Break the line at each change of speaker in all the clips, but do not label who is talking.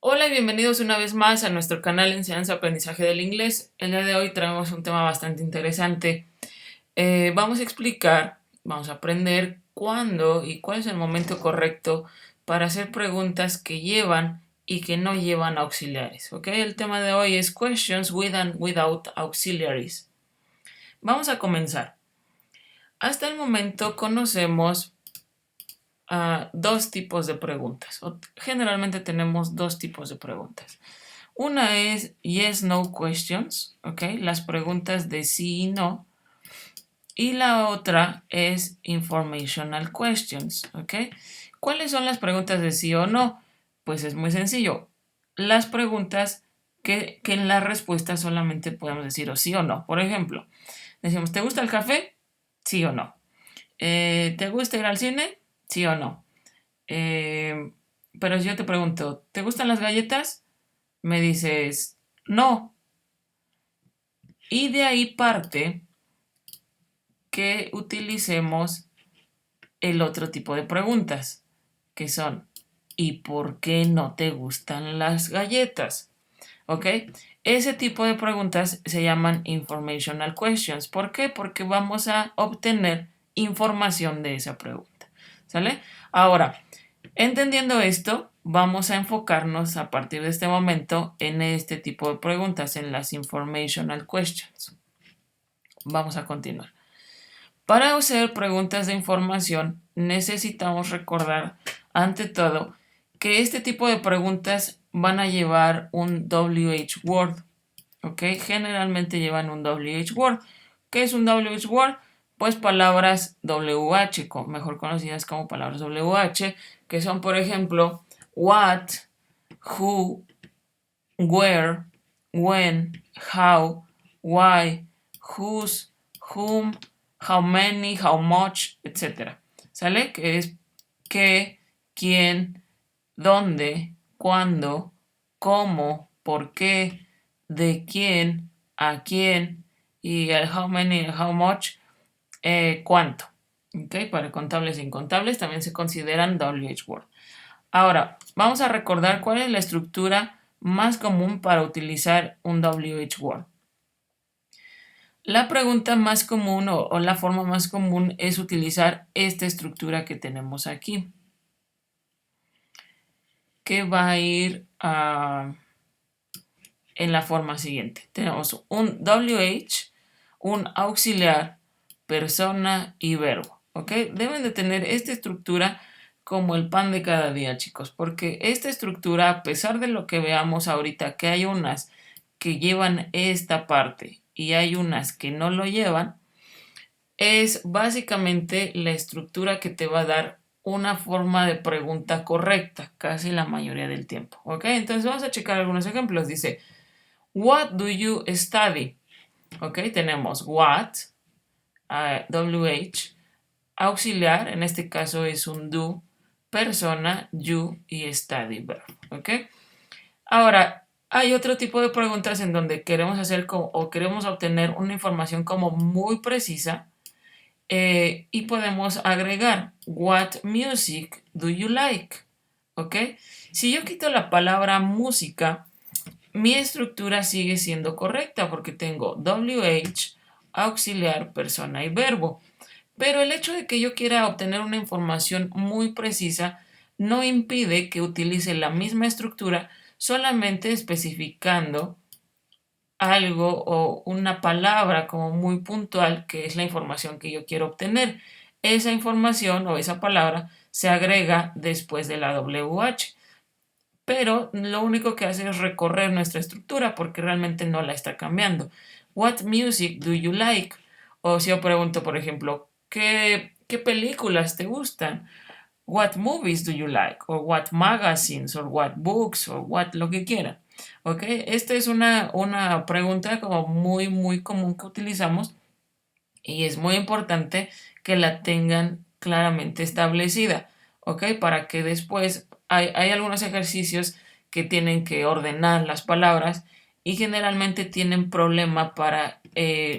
Hola y bienvenidos una vez más a nuestro canal Enseñanza Aprendizaje del Inglés. El día de hoy traemos un tema bastante interesante. Vamos a aprender cuándo y cuál es el momento correcto para hacer preguntas que llevan y que no llevan auxiliares. ¿Ok? El tema de hoy es Questions with and without auxiliaries. Vamos a comenzar. Hasta el momento conocemos dos tipos de preguntas. Generalmente tenemos dos tipos de preguntas. Una es yes, no questions, ¿ok? Las preguntas de sí y no. Y la otra es informational questions, ¿ok? ¿Cuáles son las preguntas de sí o no? Pues es muy sencillo. Las preguntas que en la respuesta solamente podemos decir o sí o no. Por ejemplo, decimos, ¿te gusta el café? Sí o no. ¿Te gusta ir al cine? Sí o no. Pero si yo te pregunto, ¿te gustan las galletas? Me dices, no. Y de ahí parte que utilicemos el otro tipo de preguntas, que son, ¿y por qué no te gustan las galletas? ¿Ok? Ese tipo de preguntas se llaman informational questions. ¿Por qué? Porque vamos a obtener información de esa pregunta. ¿Sale? Ahora, entendiendo esto, vamos a enfocarnos a partir de este momento en este tipo de preguntas, en las informational questions. Vamos a continuar. Para hacer preguntas de información, necesitamos recordar, ante todo, que este tipo de preguntas van a llevar un WH word. ¿Ok? Generalmente llevan un WH word. ¿Qué es un WH word? Pues palabras WH, mejor conocidas como palabras WH, que son, por ejemplo, what, who, where, when, how, why, whose, whom, how many, how much, etc. ¿Sale? Que es qué, quién, dónde, cuándo, cómo, por qué, de quién, a quién y el how many, el how much, cuánto. ¿Okay? Para contables e incontables también se consideran WH word. Ahora, vamos a recordar cuál es la estructura más común para utilizar un WH word. La pregunta más común o la forma más común es utilizar esta estructura que tenemos aquí, que va a ir en la forma siguiente. Tenemos un WH, un auxiliar, persona y verbo. ¿Ok? Deben de tener esta estructura como el pan de cada día, chicos, porque esta estructura, a pesar de lo que veamos ahorita, que hay unas que llevan esta parte y hay unas que no lo llevan, es básicamente la estructura que te va a dar una forma de pregunta correcta, casi la mayoría del tiempo. ¿Ok? Entonces vamos a checar algunos ejemplos. Dice, what do you study? ¿Ok? Tenemos what, WH, auxiliar, en este caso es un do, persona, you y study verb. ¿Ok? Ahora, hay otro tipo de preguntas en donde queremos hacer o queremos obtener una información como muy precisa y podemos agregar what music do you like? ¿Ok? Si yo quito la palabra música, mi estructura sigue siendo correcta porque tengo WH, auxiliar, persona y verbo. Pero el hecho de que yo quiera obtener una información muy precisa no impide que utilice la misma estructura, solamente especificando algo o una palabra como muy puntual, que es la información que yo quiero obtener. Esa información o esa palabra se agrega después de la WH, pero lo único que hace es recorrer nuestra estructura porque realmente no la está cambiando. What music do you like? O si yo pregunto, por ejemplo, ¿qué películas te gustan? What movies do you like? O what magazines, or what books, o what lo que quieran. ¿Ok? Esta es una pregunta como muy común que utilizamos y es muy importante que la tengan claramente establecida. ¿Ok? Para que después hay algunos ejercicios que tienen que ordenar las palabras y generalmente tienen problema para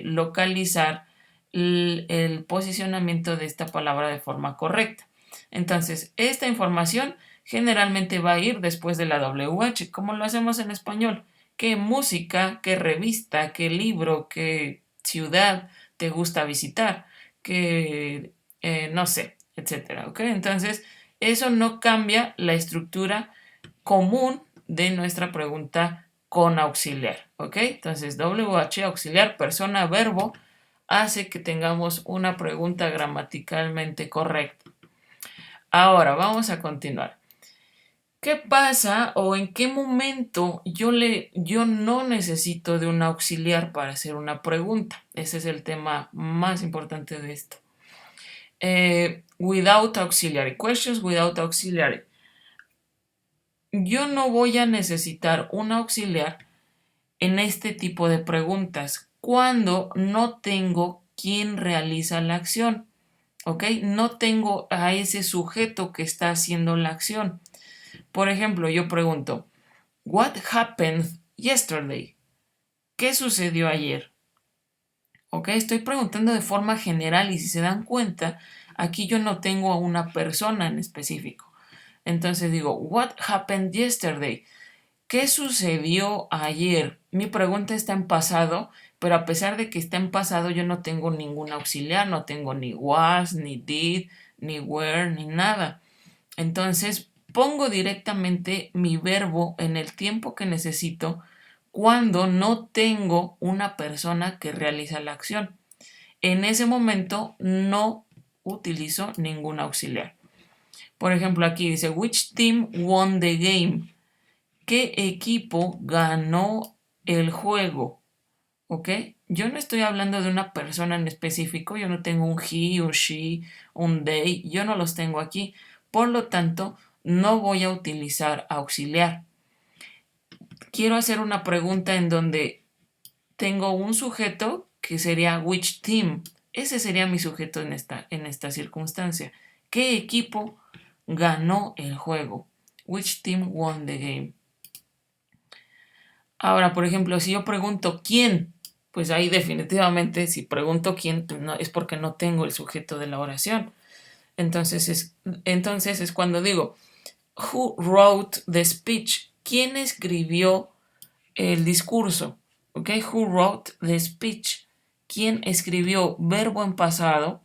localizar el posicionamiento de esta palabra de forma correcta. Entonces, esta información generalmente va a ir después de la WH, como lo hacemos en español. ¿Qué música, qué revista, qué libro, qué ciudad te gusta visitar? ¿Qué, no sé, etcétera? ¿Ok? Entonces, eso no cambia la estructura común de nuestra pregunta con auxiliar, ¿ok? Entonces, WH, auxiliar, persona, verbo, hace que tengamos una pregunta gramaticalmente correcta. Ahora, vamos a continuar. ¿Qué pasa o en qué momento yo no necesito de un auxiliar para hacer una pregunta? Ese es el tema más importante de esto. Without auxiliary, questions without auxiliary. Yo no voy a necesitar un auxiliar en este tipo de preguntas cuando no tengo quien realiza la acción, ¿ok? No tengo a ese sujeto que está haciendo la acción. Por ejemplo, yo pregunto, What happened yesterday? ¿Qué sucedió ayer? ¿Ok? Estoy preguntando de forma general y si se dan cuenta, aquí yo no tengo a una persona en específico. Entonces digo, What happened yesterday? ¿Qué sucedió ayer? Mi pregunta está en pasado, pero a pesar de que está en pasado, yo no tengo ningún auxiliar, no tengo ni was, ni did, ni were, ni nada. Entonces, pongo directamente mi verbo en el tiempo que necesito cuando no tengo una persona que realiza la acción. En ese momento no utilizo ningún auxiliar. Por ejemplo, aquí dice, which team won the game? ¿Qué equipo ganó el juego? ¿Ok? Yo no estoy hablando de una persona en específico, yo no tengo un he, un she, un they, yo no los tengo aquí. Por lo tanto, no voy a utilizar auxiliar. Quiero hacer una pregunta en donde tengo un sujeto que sería which team. Ese sería mi sujeto en esta circunstancia. ¿Qué equipo ganó el juego? Which team won the game? Ahora, por ejemplo, si yo pregunto quién, pues ahí definitivamente si pregunto quién, pues no, es porque no tengo el sujeto de la oración. Entonces es cuando digo, who wrote the speech? ¿Quién escribió el discurso? ¿Ok? Who wrote the speech? ¿Quién escribió verbo en pasado?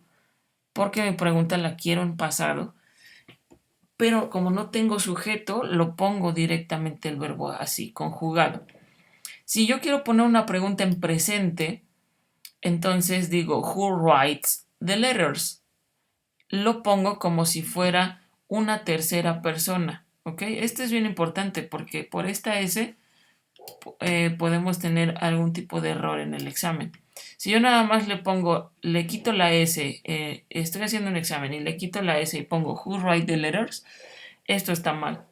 Porque mi pregunta la quiero en pasado. Pero como no tengo sujeto, lo pongo directamente el verbo así, conjugado. Si yo quiero poner una pregunta en presente, entonces digo, who writes the letters? Lo pongo como si fuera una tercera persona, ¿ok? Esto es bien importante porque por esta S podemos tener algún tipo de error en el examen. Si yo nada más le quito la S, estoy haciendo un examen y le quito la S y pongo who write the letters, esto está mal,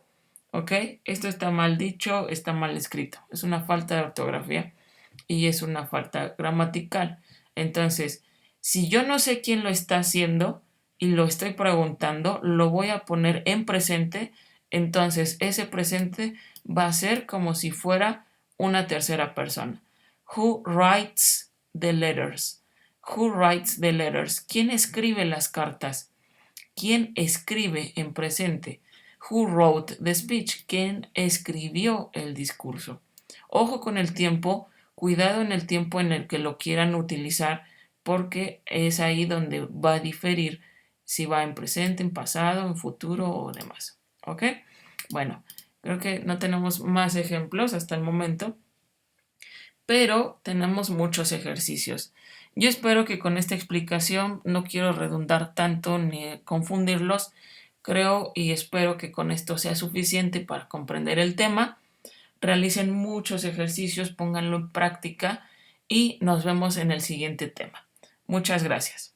¿ok? Esto está mal dicho, está mal escrito. Es una falta de ortografía y es una falta gramatical. Entonces, si yo no sé quién lo está haciendo y lo estoy preguntando, lo voy a poner en presente. Entonces, ese presente va a ser como si fuera una tercera persona. Who writes the letters? Who writes the letters? ¿Quién escribe las cartas? ¿Quién escribe en presente? Who wrote the speech? ¿Quién escribió el discurso? Ojo con el tiempo, cuidado en el tiempo en el que lo quieran utilizar, porque es ahí donde va a diferir si va en presente, en pasado, en futuro o demás. ¿Ok? Bueno, creo que no tenemos más ejemplos hasta el momento, pero tenemos muchos ejercicios. Yo espero que con esta explicación no quiero redundar tanto ni confundirlos. Creo y espero que con esto sea suficiente para comprender el tema. Realicen muchos ejercicios, pónganlo en práctica y nos vemos en el siguiente tema. Muchas gracias.